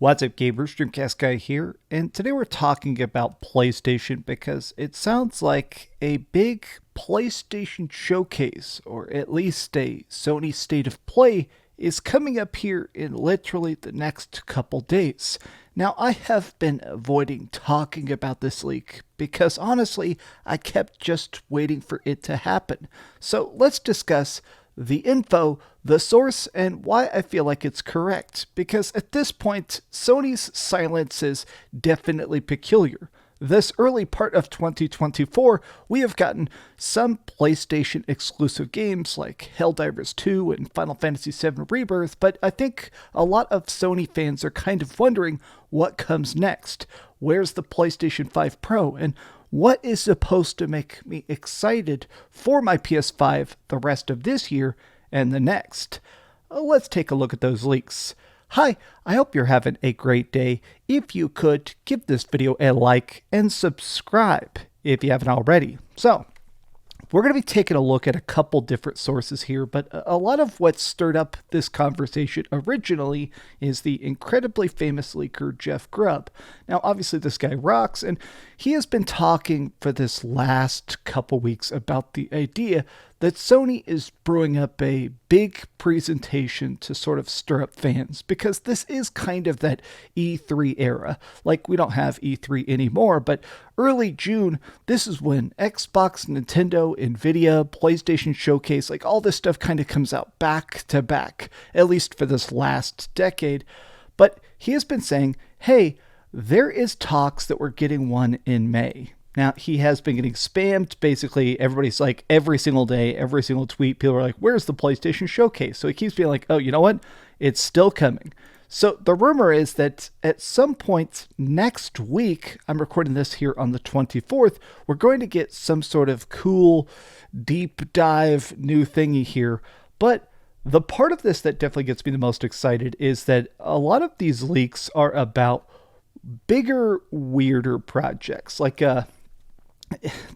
What's up, gamers? DreamcastGuy here, and today we're talking about PlayStation because it sounds like a big PlayStation showcase, or at least a Sony State of Play, is coming up here in literally the next couple days. Now, I have been avoiding talking about this leak because honestly, I kept just waiting for it to happen. So let's discuss the info, the source, and why I feel like it's correct. Because at this point, Sony's silence is definitely peculiar. This early part of 2024, we have gotten some PlayStation exclusive games like Helldivers 2 and Final Fantasy VII Rebirth, but I think a lot of Sony fans are kind of wondering what comes next. Where's the PlayStation 5 Pro? And what is supposed to make me excited for my PS5 the rest of this year and the next? Let's take a look at those leaks. Hi, I hope you're having a great day. If you could, give this video a like and subscribe if you haven't already. So, we're going to be taking a look at a couple different sources here, but a lot of what stirred up this conversation originally is the incredibly famous leaker Jeff Grubb. Now, obviously this guy rocks, and he has been talking for this last couple weeks about the idea that Sony is brewing up a big presentation to sort of stir up fans, because this is kind of that E3 era. Like, we don't have E3 anymore, but early June, this is when Xbox, Nintendo, Nvidia, PlayStation Showcase, like all this stuff kind of comes out back to back, at least for this last decade. But he has been saying, hey, there is talks that we're getting one in May. Now, he has been getting spammed. Basically, everybody's like, every single day, every single tweet, people are like, where's the PlayStation Showcase? So he keeps being like, oh, you know what? It's still coming. So the rumor is that at some point next week, I'm recording this here on the 24th, we're going to get some sort of cool deep dive new thingy here. But the part of this that definitely gets me the most excited is that a lot of these leaks are about bigger, weirder projects. Like,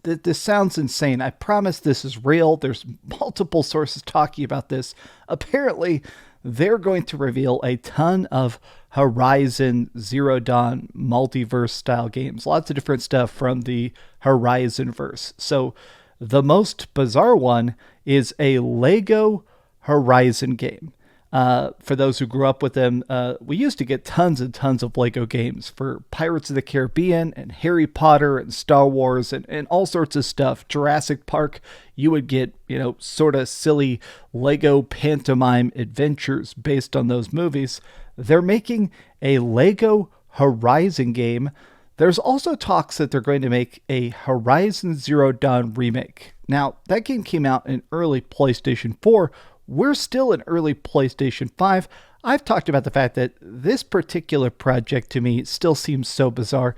this sounds insane. I promise this is real. There's multiple sources talking about this. Apparently, they're going to reveal a ton of Horizon Zero Dawn multiverse style games. Lots of different stuff from the Horizon verse. So the most bizarre one is a Lego Horizon game. For those who grew up with them, we used to get tons and tons of Lego games for Pirates of the Caribbean and Harry Potter and Star Wars and all sorts of stuff. Jurassic Park, you would get, sort of silly Lego pantomime adventures based on those movies. They're making a Lego Horizon game. There's also talks that they're going to make a Horizon Zero Dawn remake. Now, that game came out in early PlayStation 4. We're still in early PlayStation 5. I've talked about the fact that this particular project to me still seems so bizarre.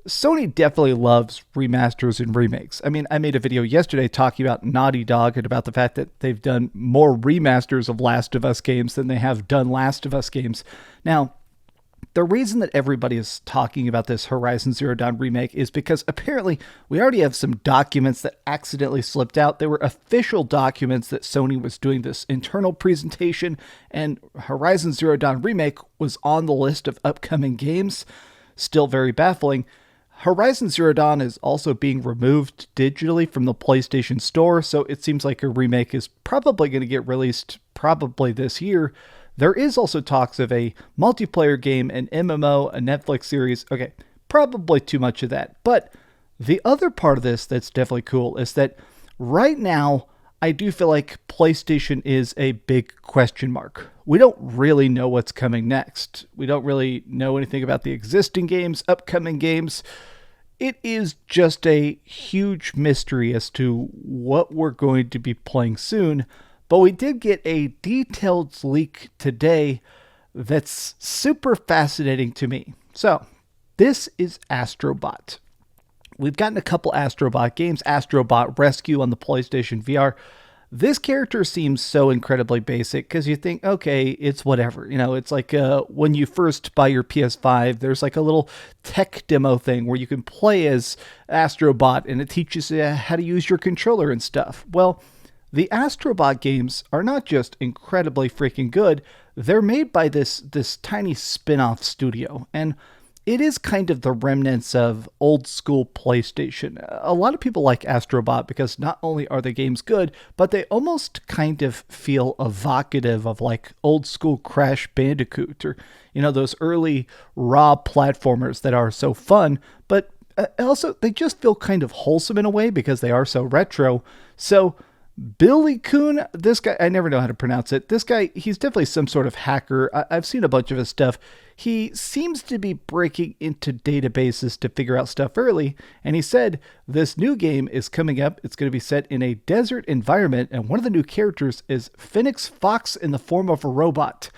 Sony definitely loves remasters and remakes. I mean, I made a video yesterday talking about Naughty Dog and about the fact that they've done more remasters of Last of Us games than they have done Last of Us games. Now, the reason that everybody is talking about this Horizon Zero Dawn remake is because apparently we already have some documents that accidentally slipped out. They were official documents that Sony was doing this internal presentation, and Horizon Zero Dawn remake was on the list of upcoming games. Still very baffling. Horizon Zero Dawn is also being removed digitally from the PlayStation Store, so it seems like a remake is probably going to get released probably this year. There is also talks of a multiplayer game, an MMO, a Netflix series. Okay, probably too much of that. But the other part of this that's definitely cool is that right now, I do feel like PlayStation is a big question mark. We don't really know what's coming next. We don't really know anything about the existing games, upcoming games. It is just a huge mystery as to what we're going to be playing soon. But we did get a detailed leak today that's super fascinating to me. So, this is Astro Bot. We've gotten a couple Astro Bot games. Astro Bot Rescue on the PlayStation VR. This character seems so incredibly basic because you think, okay, it's whatever. It's like when you first buy your PS5, there's like a little tech demo thing where you can play as Astro Bot and it teaches you how to use your controller and stuff. Well, The Astro Bot games are not just incredibly freaking good, they're made by this tiny spin-off studio, and it is kind of the remnants of old school PlayStation. A lot of people like Astro Bot because not only are the games good, but they almost kind of feel evocative of like old school Crash Bandicoot, or those early raw platformers that are so fun, but also they just feel kind of wholesome in a way because they are so retro. So Billy Kuhn, this guy, I never know how to pronounce it. This guy, he's definitely some sort of hacker. I've seen a bunch of his stuff. He seems to be breaking into databases to figure out stuff early. And he said this new game is coming up. It's going to be set in a desert environment. And one of the new characters is Phoenix Fox in the form of a robot.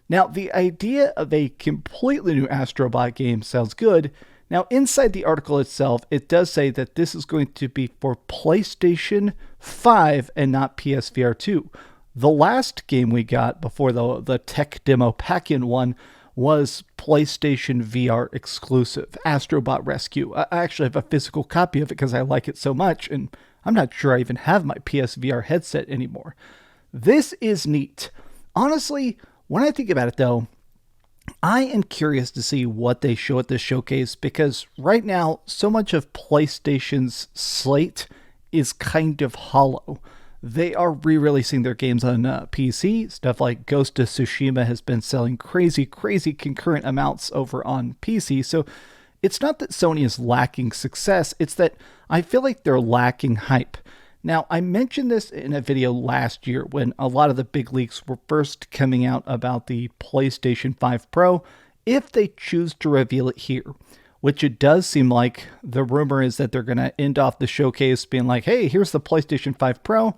Now, the idea of a completely new Astro Bot game sounds good. Now, inside the article itself, it does say that this is going to be for PlayStation 5 and not PSVR 2. The last game we got before the tech demo pack-in one was PlayStation VR exclusive, Astro Bot Rescue. I actually have a physical copy of it because I like it so much, and I'm not sure I even have my PSVR headset anymore. This is neat. Honestly, when I think about it though, I am curious to see what they show at this showcase, because right now, so much of PlayStation's slate is kind of hollow. They are re-releasing their games on PC. Stuff like Ghost of Tsushima has been selling crazy concurrent amounts over on PC. So it's not that Sony is lacking success, it's that I feel like they're lacking hype. Now, I mentioned this in a video last year when a lot of the big leaks were first coming out about the PlayStation 5 Pro, if they choose to reveal it here, which it does seem like the rumor is that they're going to end off the showcase being like, hey, here's the PlayStation 5 Pro.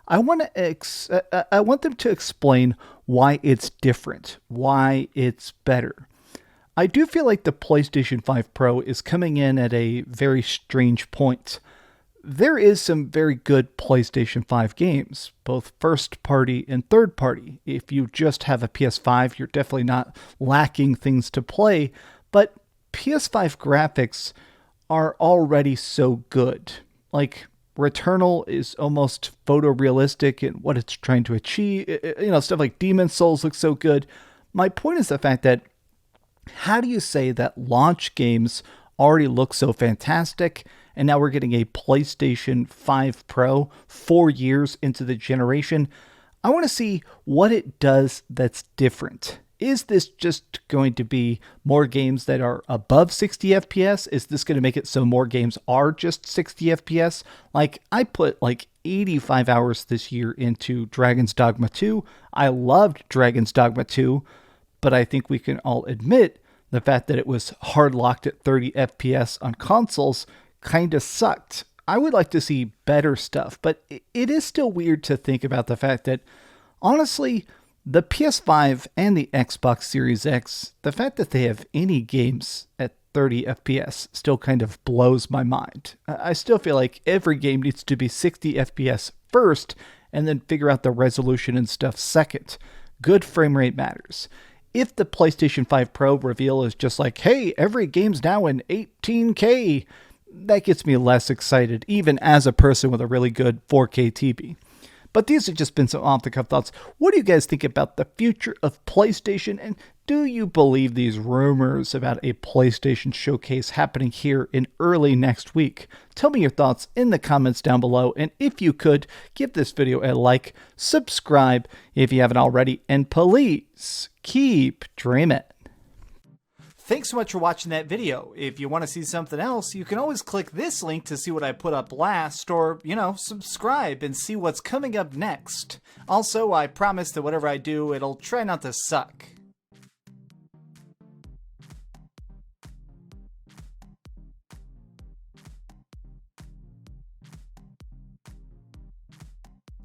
I want them to explain why it's different, why it's better. I do feel like the PlayStation 5 Pro is coming in at a very strange point. There is some very good PlayStation 5 games, both first party and third party. If you just have a PS5, you're definitely not lacking things to play, but PS5 graphics are already so good. Like, Returnal is almost photorealistic in what it's trying to achieve. Stuff like Demon's Souls looks so good. My point is the fact that how do you say that launch games already look so fantastic, and now we're getting a PlayStation 5 Pro 4 years into the generation? I want to see what it does that's different. Is this just going to be more games that are above 60 FPS? Is this going to make it so more games are just 60 FPS? Like, I put 85 hours this year into Dragon's Dogma 2. I loved Dragon's Dogma 2, but I think we can all admit the fact that it was hard locked at 30 FPS on consoles kind of sucked. I would like to see better stuff, but it is still weird to think about the fact that, honestly, the PS5 and the Xbox Series X, the fact that they have any games at 30 FPS still kind of blows my mind. I still feel like every game needs to be 60 FPS first, and then figure out the resolution and stuff second. Good frame rate matters. If the PlayStation 5 Pro reveal is just like, hey, every game's now in 18K, that gets me less excited, even as a person with a really good 4K TV. But these have just been some off-the-cuff thoughts. What do you guys think about the future of PlayStation? And do you believe these rumors about a PlayStation showcase happening here in early next week? Tell me your thoughts in the comments down below. And if you could, give this video a like, subscribe if you haven't already, and please keep dreaming. Thanks so much for watching that video. If you want to see something else, you can always click this link to see what I put up last, or, subscribe and see what's coming up next. Also, I promise that whatever I do, it'll try not to suck.